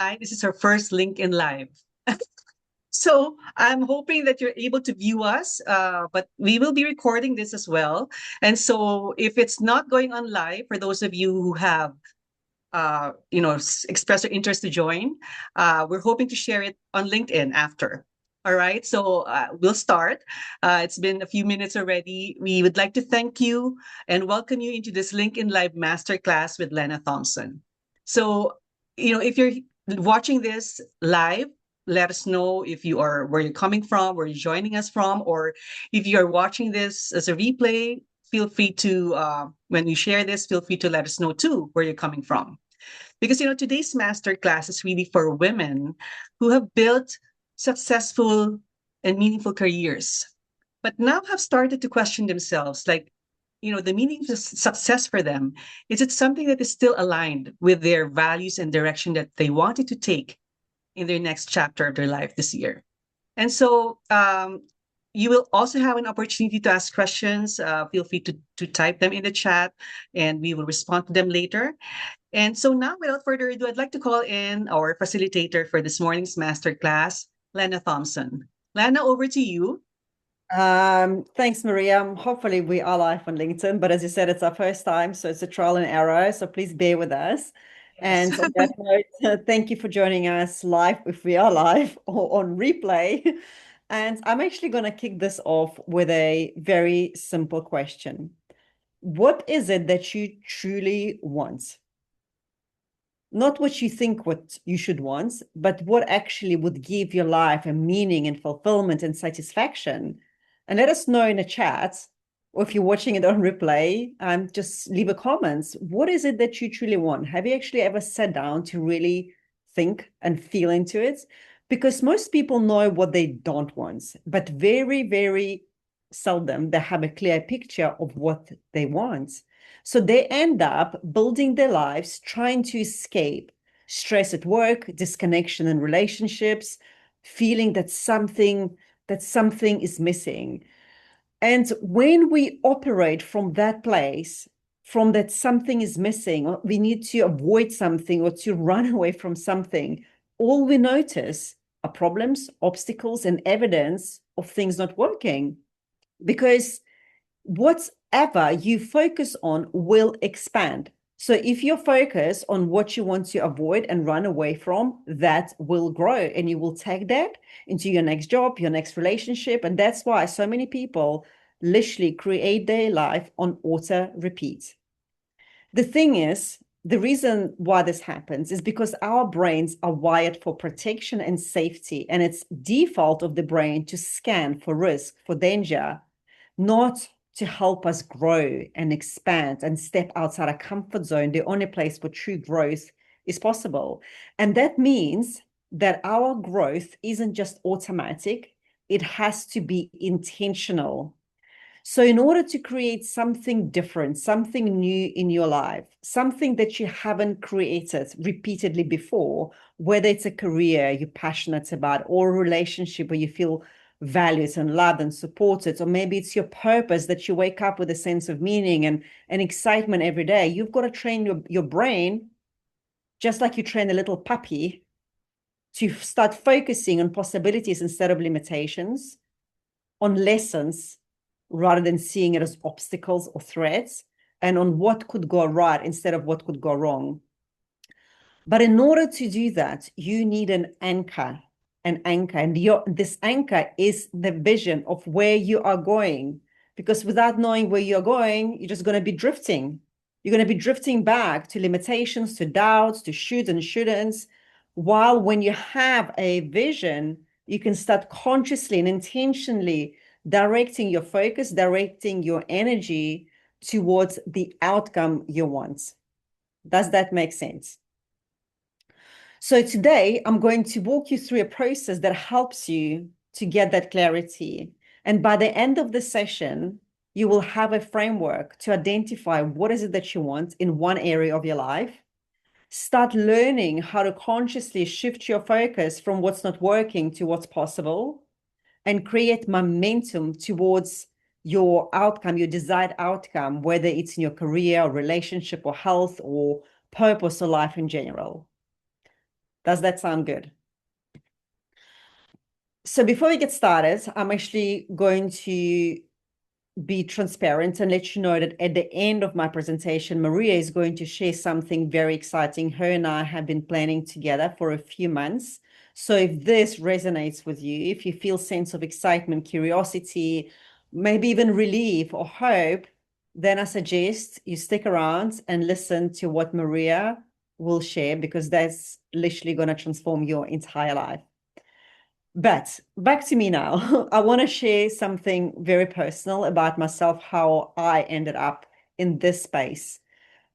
Hi, this is our first link in live. So I'm hoping that you're able to view us, but we will be recording this as well. And so if it's not going on live, for those of you who have, expressed their interest to join, we're hoping to share it on LinkedIn after. All right, so we'll start. It's been a few minutes already. We would like to thank you and welcome you into this LinkedIn Live Masterclass with Lena Thompson. So, if you're watching this live, let us know if you are where you're coming from, where you're joining us from, or if you are watching this as a replay, feel free to when you share this, feel free to let us know too where you're coming from. Because today's master class is really for women who have built successful and meaningful careers, but now have started to question themselves, like, the meaning of success for them. Is it something that is still aligned with their values and direction that they wanted to take in their next chapter of their life this year? And so you will also have an opportunity to ask questions. Feel free to type them in the chat and we will respond to them later. And so now, without further ado, I'd like to call in our facilitator for this morning's masterclass, Lena Thompson. Lena, over to you. Thanks, Maria. Hopefully we are live on LinkedIn, but as you said, it's our first time, so it's a trial and error. So please bear with us. Yes. And on that note, thank you for joining us live, if we are live, or on replay. And I'm actually going to kick this off with a very simple question. What is it that you truly want? Not what you think what you should want, but what actually would give your life a meaning and fulfillment and satisfaction. And let us know in the chat, or if you're watching it on replay, just leave a comment. What is it that you truly want? Have you actually ever sat down to really think and feel into it? Because most people know what they don't want, but very, very seldom they have a clear picture of what they want. So they end up building their lives trying to escape stress at work, disconnection in relationships, feeling that something is missing. And when we operate from that place, from that something is missing, or we need to avoid something or to run away from something, all we notice are problems, obstacles, and evidence of things not working. Because whatever you focus on will expand. So if you focus on what you want to avoid and run away from, that will grow and you will take that into your next job, your next relationship. And that's why so many people literally create their life on auto repeat. The thing is, the reason why this happens is because our brains are wired for protection and safety, and it's default of the brain to scan for risk, for danger, not to help us grow and expand and step outside our comfort zone, the only place where true growth is possible. And that means that our growth isn't just automatic, it has to be intentional. So, in order to create something different, something new in your life, something that you haven't created repeatedly before, whether it's a career you're passionate about or a relationship where you feel valued and loved and supported, or maybe it's your purpose that you wake up with a sense of meaning and excitement every day, you've got to train your brain just like you train a little puppy to start focusing on possibilities instead of limitations, on lessons rather than seeing it as obstacles or threats, and on what could go right instead of what could go wrong. But in order to do that, you need an anchor, and this anchor is the vision of where you are going. Because without knowing where you're going, you're just going to be drifting. You're going to be drifting back to limitations, to doubts, to shoulds and shouldn'ts. While when you have a vision, you can start consciously and intentionally directing your focus, directing your energy towards the outcome you want. Does that make sense? So today I'm going to walk you through a process that helps you to get that clarity. And by the end of the session, you will have a framework to identify what is it that you want in one area of your life. Start learning how to consciously shift your focus from what's not working to what's possible, and create momentum towards your outcome, your desired outcome, whether it's in your career or relationship or health or purpose or life in general. Does that sound good? So before we get started, I'm actually going to be transparent and let you know that at the end of my presentation, Maria is going to share something very exciting. Her and I have been planning together for a few months. So if this resonates with you, if you feel sense of excitement, curiosity, maybe even relief or hope, then I suggest you stick around and listen to what Maria will share, because that's literally going to transform your entire life. But back to me now. I want to share something very personal about myself, how I ended up in this space.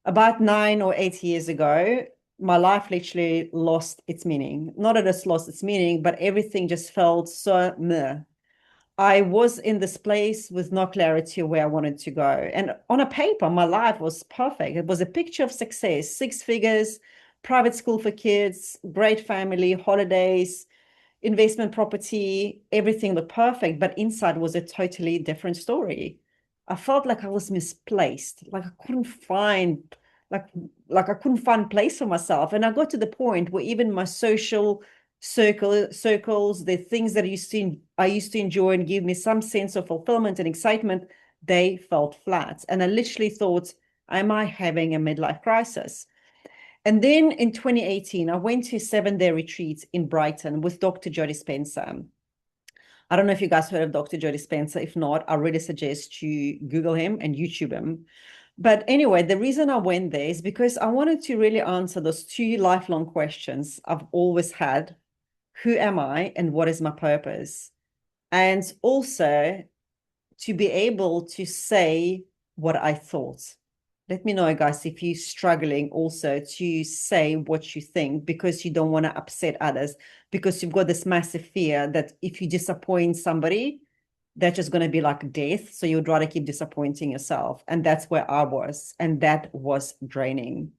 About 9 or 8 years ago, my life literally lost its meaning. Not that it's lost its meaning, but everything just felt so meh. I was in this place with no clarity where I wanted to go. And on a paper, my life was perfect. It was a picture of success, 6 figures, private school for kids, great family, holidays, investment property, everything looked perfect, but inside was a totally different story. I felt like I was misplaced, like I couldn't find like like I couldn't find place for myself. And I got to the point where even my social circles, the things that I used to enjoy and give me some sense of fulfillment and excitement, they felt flat. And I literally thought, am I having a midlife crisis? And then in 2018, I went to a 7-day retreat in Brighton with Dr. Jody Spencer. I don't know if you guys heard of Dr. Jody Spencer. If not, I really suggest you Google him and YouTube him. But anyway, the reason I went there is because I wanted to really answer those two lifelong questions I've always had. Who am I and what is my purpose? And also to be able to say what I thought. Let me know, guys, if you're struggling also to say what you think because you don't want to upset others, because you've got this massive fear that if you disappoint somebody, that's just going to be like death. So you'd rather keep disappointing yourself. And that's where I was. And that was draining.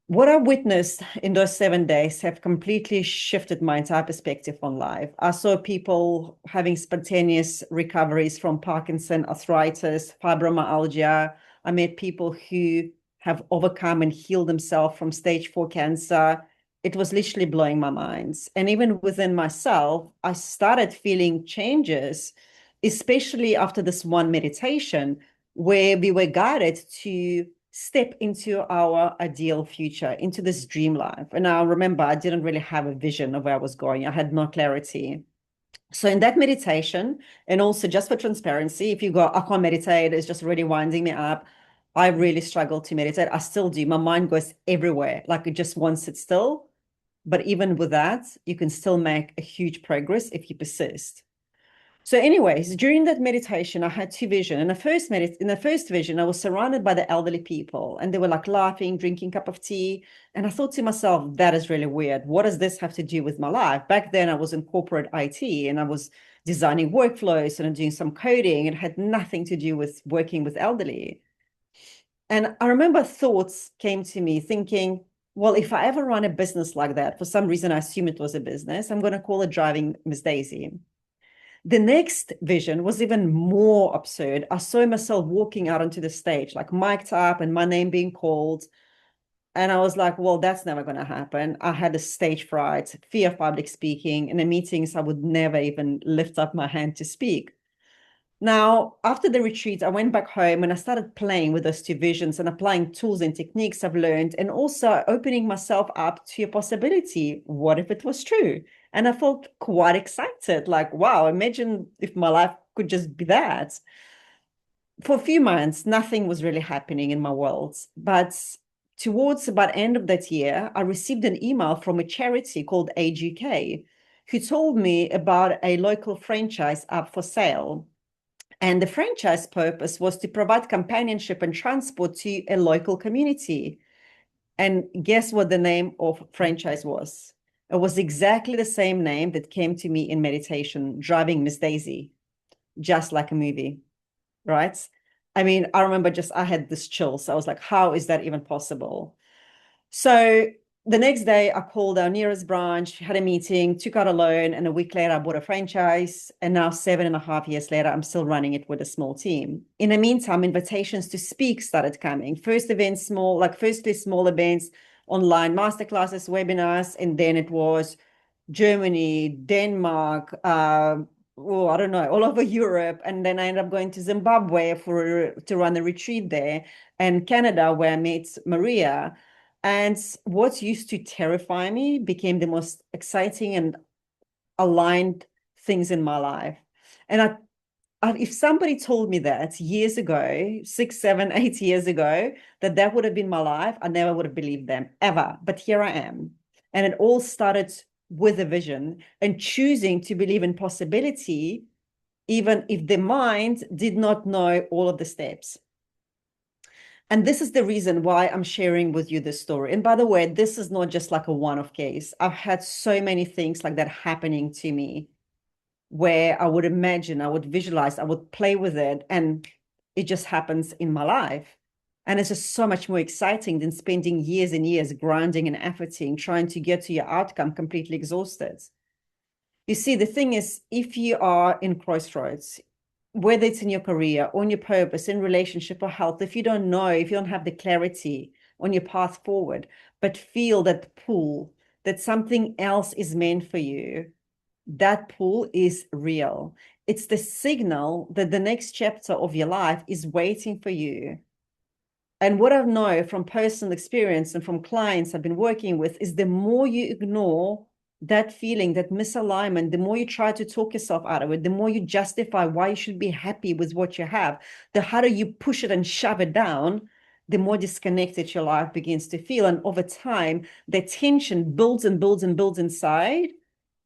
What I witnessed in those 7 days have completely shifted my entire perspective on life. I saw people having spontaneous recoveries from Parkinson, arthritis, fibromyalgia. I met people who have overcome and healed themselves from stage 4 cancer. It was literally blowing my mind. And even within myself, I started feeling changes, especially after this one meditation where we were guided to step into our ideal future, into this dream life. And I remember I didn't really have a vision of where I was going. I had no clarity. So in that meditation, and also just for transparency, if you go, I can't meditate, it's just really winding me up. I really struggle to meditate. I still do. My mind goes everywhere. Like it just won't sit still. But even with that, you can still make a huge progress if you persist. So, anyways, during that meditation, I had two visions. In the first vision, I was surrounded by the elderly people, and they were like laughing, drinking a cup of tea. And I thought to myself, that is really weird. What does this have to do with my life? Back then, I was in corporate IT, and I was designing workflows and doing some coding. It had nothing to do with working with elderly. And I remember thoughts came to me thinking, well, if I ever run a business like that, for some reason, I assume it was a business, I'm going to call it Driving Miss Daisy. The next vision was even more absurd. I saw myself walking out onto the stage, like mic'd up and my name being called. And I was like, well, that's never going to happen. I had a stage fright, fear of public speaking. In the meetings, I would never even lift up my hand to speak. Now, after the retreat, I went back home and I started playing with those two visions and applying tools and techniques I've learned, and also opening myself up to a possibility. What if it was true? And I felt quite excited, like, wow, imagine if my life could just be that. For a few months, nothing was really happening in my world. But towards about end of that year, I received an email from a charity called Age UK, who told me about a local franchise up for sale. And the franchise purpose was to provide companionship and transport to a local community. And guess what the name of franchise was? It was exactly the same name that came to me in meditation, Driving Miss Daisy, just like a movie, right? I mean, I remember I had this chill. So I was like, how is that even possible? So the next day, I called our nearest branch, had a meeting, took out a loan, and a week later, I bought a franchise. And now, 7.5 years later, I'm still running it with a small team. In the meantime, invitations to speak started coming. First events, small, like firstly, small events, online masterclasses, webinars, and then it was Germany, Denmark, oh, I don't know, all over Europe. And then I ended up going to Zimbabwe to run a retreat there, and Canada, where I met Maria. And what used to terrify me became the most exciting and aligned things in my life. And if somebody told me that years ago, 6, 7, 8 years ago, that would have been my life, I never would have believed them ever. But here I am. And it all started with a vision and choosing to believe in possibility, even if the mind did not know all of the steps. And this is the reason why I'm sharing with you this story. And by the way, this is not just like a one-off case. I've had so many things like that happening to me, where I would imagine, I would visualize, I would play with it, and it just happens in my life. And it's just so much more exciting than spending years and years grinding and efforting, trying to get to your outcome completely exhausted. You see, the thing is, if you are in crossroads, whether it's in your career, on your purpose, in relationship or health, if you don't know, if you don't have the clarity on your path forward, but feel that pull, that something else is meant for you, that pull is real. It's the signal that the next chapter of your life is waiting for you. And what I know from personal experience and from clients I've been working with is the more you ignore that feeling, that misalignment, the more you try to talk yourself out of it, the more you justify why you should be happy with what you have, the harder you push it and shove it down, the more disconnected your life begins to feel. And over time, the tension builds and builds and builds inside.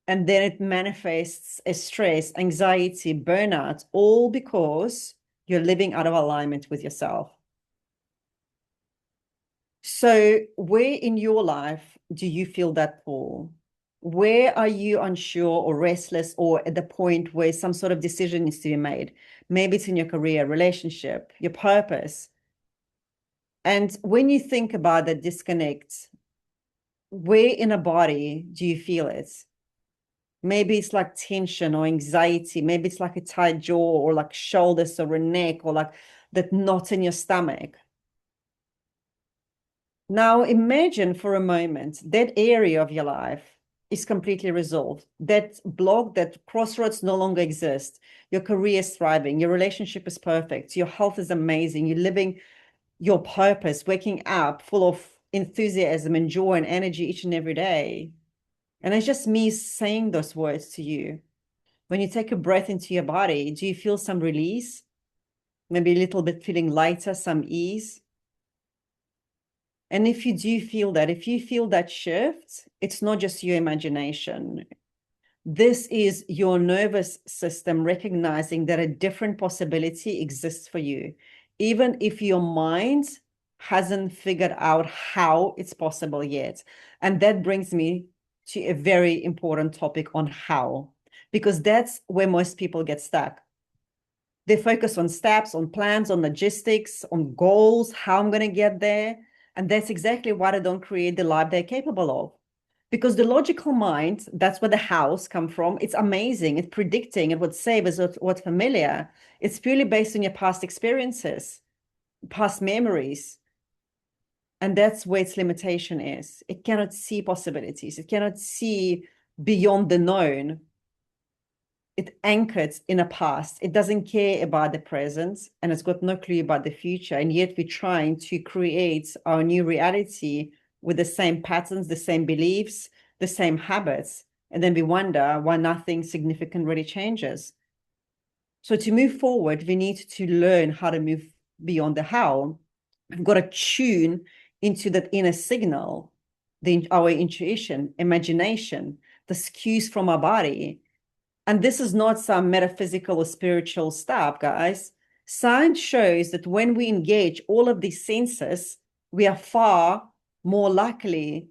And then it manifests as stress, anxiety, burnout, all because you're living out of alignment with yourself. So where in your life do you feel that pull? Where are you unsure or restless, or at the point where some sort of decision needs to be made? Maybe it's in your career, relationship, your purpose. And when you think about the disconnect, where in a body do you feel it? Maybe it's like tension or anxiety. Maybe it's like a tight jaw, or like shoulders or a neck, or like that knot in your stomach. Now imagine for a moment that area of your life is completely resolved. That block, that crossroads no longer exist. Your career is thriving. Your relationship is perfect. Your health is amazing. You're living your purpose, waking up full of enthusiasm and joy and energy each and every day. And it's just me saying those words to you. When you take a breath into your body, do you feel some release? Maybe a little bit feeling lighter, some ease? And if you do feel that, if you feel that shift, it's not just your imagination. This is your nervous system recognizing that a different possibility exists for you, even if your mind hasn't figured out how it's possible yet. And that brings me to a very important topic on how, because that's where most people get stuck. They focus on steps, on plans, on logistics, on goals, how I'm going to get there. And that's exactly why they don't create the life they're capable of. Because the logical mind, that's where the hows come from. It's amazing. It's predicting. It would say what's familiar. It's purely based on your past experiences, past memories. And that's where its limitation is. It cannot see possibilities. It cannot see beyond the known. It anchored in a past. It doesn't care about the present, and it's got no clue about the future. And yet we're trying to create our new reality with the same patterns, the same beliefs, the same habits. And then we wonder why nothing significant really changes. So to move forward, we need to learn how to move beyond the how. We've got to tune into that inner signal, our intuition, imagination, the cues from our body. And this is not some metaphysical or spiritual stuff, guys. Science shows that when we engage all of these senses, we are far more likely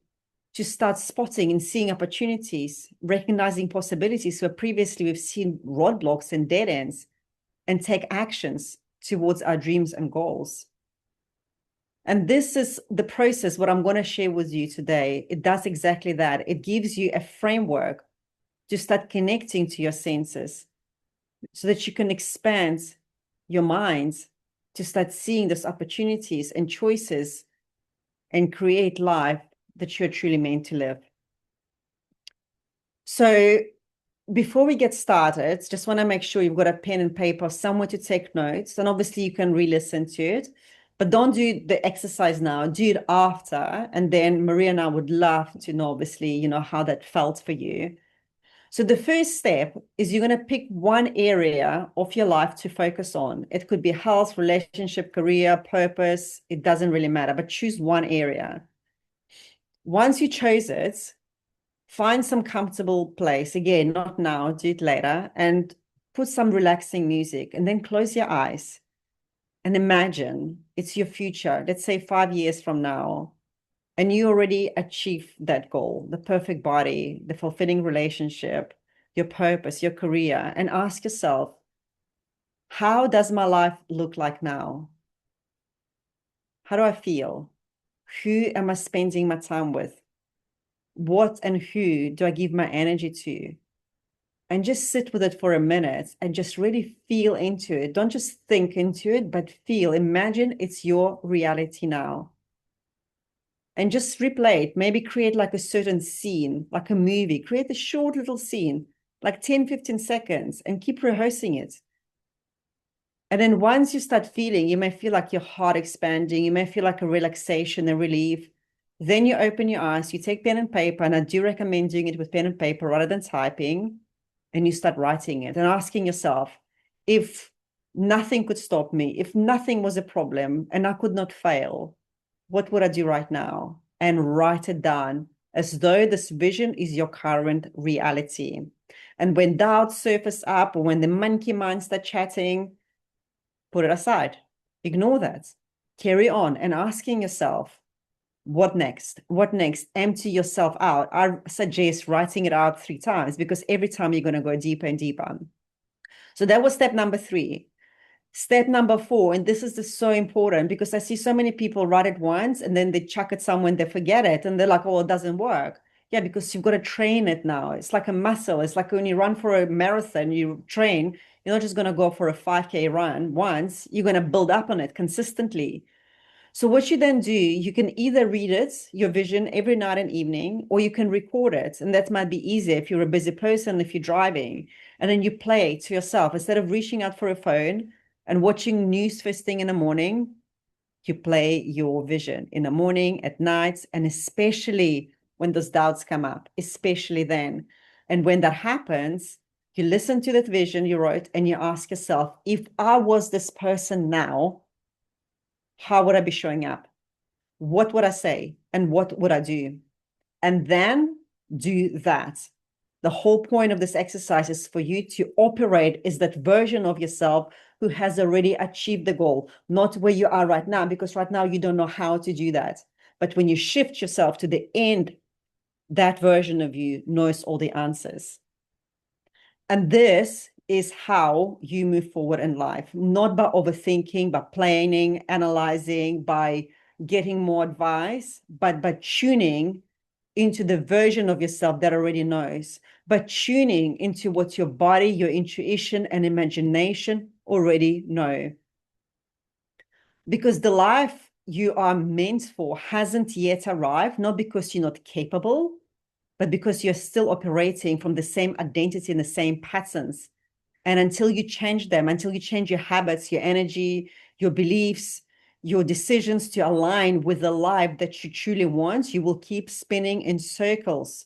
to start spotting and seeing opportunities, recognizing possibilities where previously we've seen roadblocks and dead ends, and take actions towards our dreams and goals. And this is the process, what I'm going to share with you today. It does exactly that. It gives you a framework to start connecting to your senses so that you can expand your mind to start seeing those opportunities and choices and create life that you're truly meant to live. So before we get started, just want to make sure you've got a pen and paper somewhere to take notes. And obviously you can re-listen to it, but don't do the exercise now, do it after. And then Maria and I would love to know, obviously, how that felt for you. So the first step is you're going to pick one area of your life to focus on. It could be health, relationship, career, purpose. It doesn't really matter, but choose one area. Once you chose it, find some comfortable place. Again, not now, do it later, and put some relaxing music, and then close your eyes and imagine it's your future. Let's say 5 years from now, and you already achieved that goal, the perfect body, the fulfilling relationship, your purpose, your career, and ask yourself, how does my life look like now? How do I feel? Who am I spending my time with? What and who do I give my energy to? And just sit with it for a minute and just really feel into it. Don't just think into it, but feel. Imagine it's your reality now. And just replay it. Maybe create like a certain scene, like a movie. Create a short little scene, like 10, 15 seconds, and keep rehearsing it. And then once you start feeling, you may feel like your heart expanding. You may feel like a relaxation and relief. Then you open your eyes, you take pen and paper, and I do recommend doing it with pen and paper rather than typing, and you start writing it and asking yourself, if nothing could stop me, if nothing was a problem and I could not fail, what would I do right now? And write it down as though this vision is your current reality. And when doubts surface up, or when the monkey minds start chatting, put it aside, ignore that, carry on, and asking yourself, what next? What next? Empty yourself out. I suggest writing it out 3 times, because every time you're going to go deeper and deeper. So that was step number 3. Step number 4, and this is so important, because I see so many people write it once and then they chuck it somewhere and they forget it. And they're like, oh, it doesn't work. Yeah, because you've got to train it now. It's like a muscle. It's like when you run for a marathon, you train. You're not just going to go for a 5K run once. You're going to build up on it consistently. So what you then do, you can either read it, your vision, every night and evening, or you can record it. And that might be easier if you're a busy person, if you're driving. And then you play it to yourself. Instead of reaching out for a phone and watching news first thing in the morning, you play your vision in the morning, at night, and especially when those doubts come up, especially then. And when that happens, you listen to that vision you wrote and you ask yourself, if I was this person now, how would I be showing up? What would I say? And what would I do? And then do that. The whole point of this exercise is for you to operate as that version of yourself who has already achieved the goal, not where you are right now, because right now you don't know how to do that. But when you shift yourself to the end, that version of you knows all the answers. And this is how you move forward in life, not by overthinking, by planning, analyzing, by getting more advice, but by tuning into the version of yourself that already knows, by tuning into what your body, your intuition, and imagination already know. Because the life you are meant for hasn't yet arrived, not because you're not capable, but because you're still operating from the same identity and the same patterns. And until you change them, until you change your habits, your energy, your beliefs, your decisions to align with the life that you truly want, you will keep spinning in circles,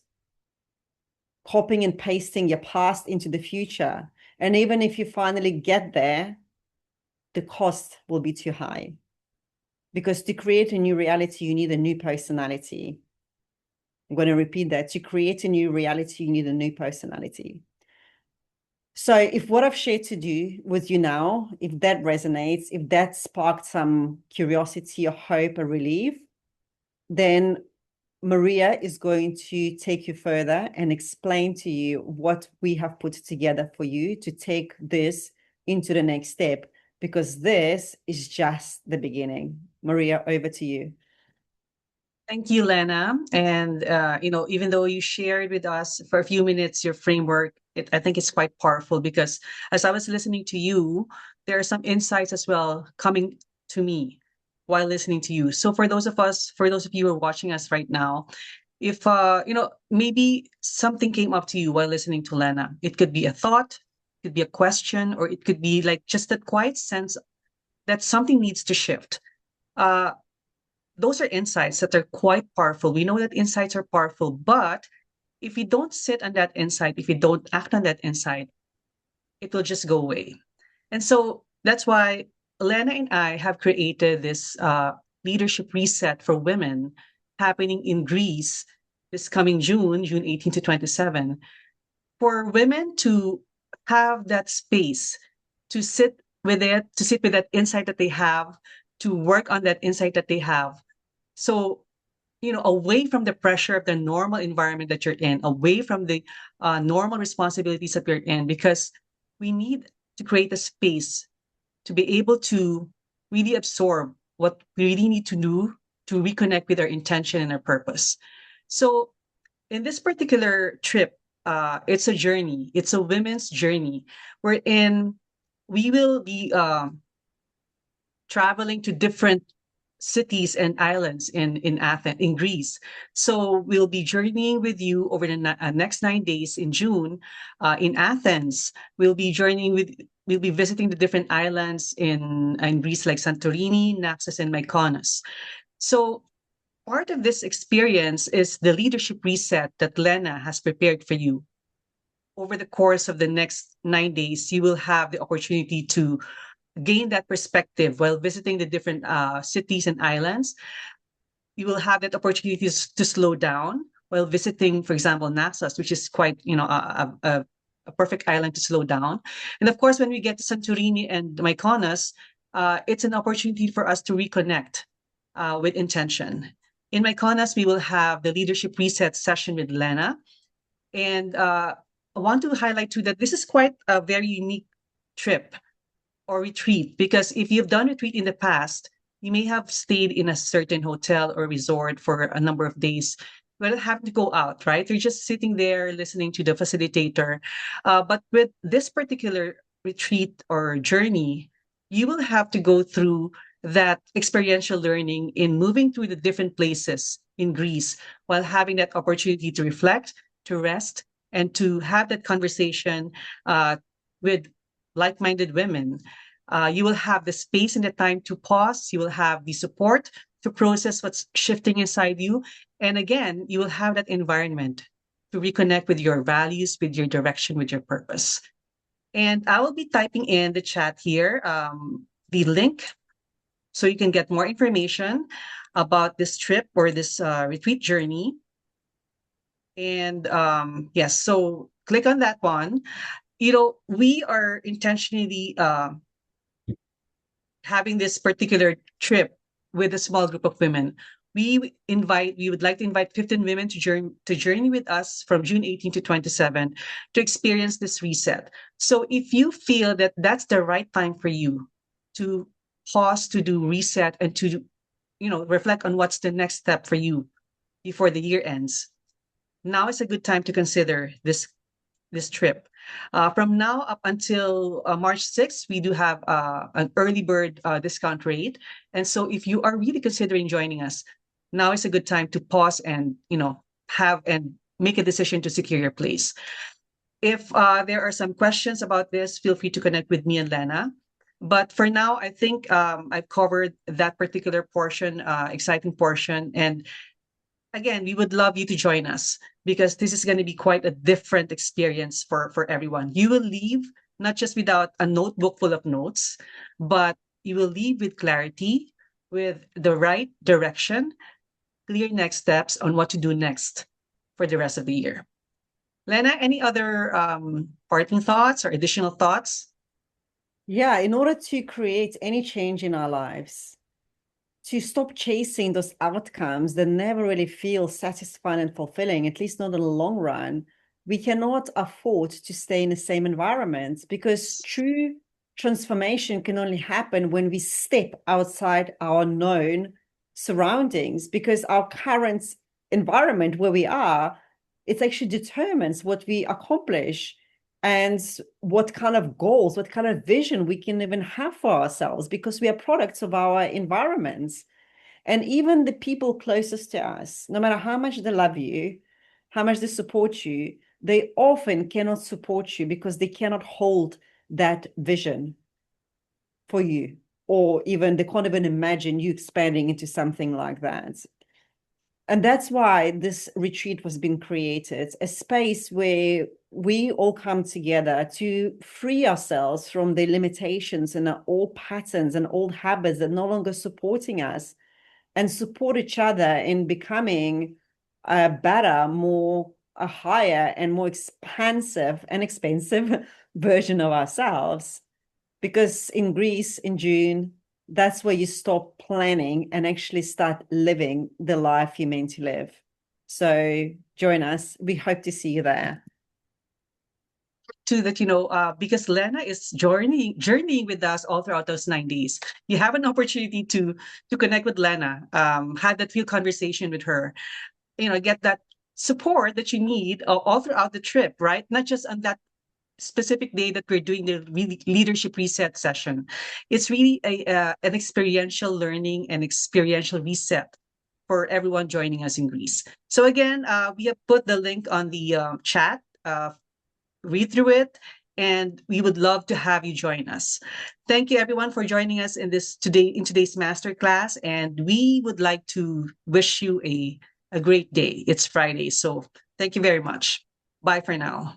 copying and pasting your past into the future. And even if you finally get there, the cost will be too high. Because to create a new reality, you need a new personality. I'm going to repeat that. To create a new reality, you need a new personality. So if what I've shared to do with you now, if that resonates, if that sparked some curiosity or hope or relief, then Maria is going to take you further and explain to you what we have put together for you to take this into the next step, because this is just the beginning. Maria, over to you. Thank you, Lena. And even though you shared with us for a few minutes your framework, I think it's quite powerful, because as I was listening to you, there are some insights as well coming to me. while listening to you. So for those of you who are watching us right now, if maybe something came up to you while listening to Lena, it could be a thought, it could be a question, or it could be like just that quiet sense that something needs to shift. Uh, those are insights that are quite powerful. We know that insights are powerful, but if we don't sit on that insight, if we don't act on that insight, it will just go away. And so that's why Lena and I have created this leadership reset for women happening in Greece this coming June 18 to 27, for women to have that space to sit with it, to sit with that insight that they have, to work on that insight that they have. So, away from the pressure of the normal environment that you're in, away from the normal responsibilities that we're in, because we need to create a space to be able to really absorb what we really need to do to reconnect with our intention and our purpose. So, in this particular trip, it's a journey. It's a women's journey wherein we will be traveling to different cities and islands in Athens, in Greece. So we'll be journeying with you over the next 9 days in June in Athens. We'll be visiting the different islands in Greece like Santorini, Naxos, and Mykonos. So part of this experience is the leadership reset that Lena has prepared for you. Over the course of the next 9 days, you will have the opportunity to gain that perspective while visiting the different cities and islands. You will have that opportunity to slow down while visiting, for example, Naxos, which is quite, a perfect island to slow down. And of course, when we get to Santorini and Mykonos, it's an opportunity for us to reconnect with intention. In Mykonos, we will have the leadership reset session with Lena. And I want to highlight too that this is quite a very unique trip or retreat, because if you've done retreat in the past, you may have stayed in a certain hotel or resort for a number of days without having to go out, right? You're just sitting there listening to the facilitator. But with this particular retreat or journey, you will have to go through that experiential learning in moving through the different places in Greece while having that opportunity to reflect, to rest, and to have that conversation with like-minded women. You will have the space and the time to pause. You will have the support to process what's shifting inside you. And again, you will have that environment to reconnect with your values, with your direction, with your purpose. And I will be typing in the chat here the link so you can get more information about this trip or this retreat journey. And yes, so click on that one. We are intentionally having this particular trip with a small group of women. We would like to invite 15 women to journey with us from June 18 to 27 to experience this reset. So if you feel that that's the right time for you to pause, to do reset, and to reflect on what's the next step for you before the year ends, now is a good time to consider this trip. From now up until March 6th, we do have an early bird discount rate. And so if you are really considering joining us, now is a good time to pause and, have and make a decision to secure your place. If there are some questions about this, feel free to connect with me and Lena. But for now, I think I've covered that particular portion, exciting portion. And again, we would love you to join us because this is going to be quite a different experience for everyone. You will leave not just without a notebook full of notes, but you will leave with clarity, with the right direction, clear next steps on what to do next for the rest of the year. Lena, any other parting thoughts or additional thoughts? Yeah, in order to create any change in our lives, to stop chasing those outcomes that never really feel satisfying and fulfilling, at least not in the long run, we cannot afford to stay in the same environment, because true transformation can only happen when we step outside our known surroundings, because our current environment where we are, it actually determines what we accomplish and what kind of goals, what kind of vision we can even have for ourselves, because we are products of our environments. And even the people closest to us, no matter how much they love you, how much they support you, they often cannot support you because they cannot hold that vision for you, or even they can't even imagine you expanding into something like that. And that's why this retreat was being created, a space where we all come together to free ourselves from the limitations and old patterns and old habits that are no longer supporting us, and support each other in becoming a better, more a higher and more expansive and expensive version of ourselves. Because in Greece in June, that's where you stop planning and actually start living the life you're meant to live. So join us. We hope to see you there. To that, because Lena is journeying with us all throughout those 9 days. You have an opportunity to connect with Lena, have that real conversation with her, get that support that you need all throughout the trip, right? Not just on that specific day that we're doing the leadership reset session. It's really an experiential learning and experiential reset for everyone joining us in Greece. So again, we have put the link on the chat. Read through it, and we would love to have you join us. Thank you everyone for joining us in today's masterclass, and we would like to wish you a great day. It's Friday, so thank you very much. Bye for now.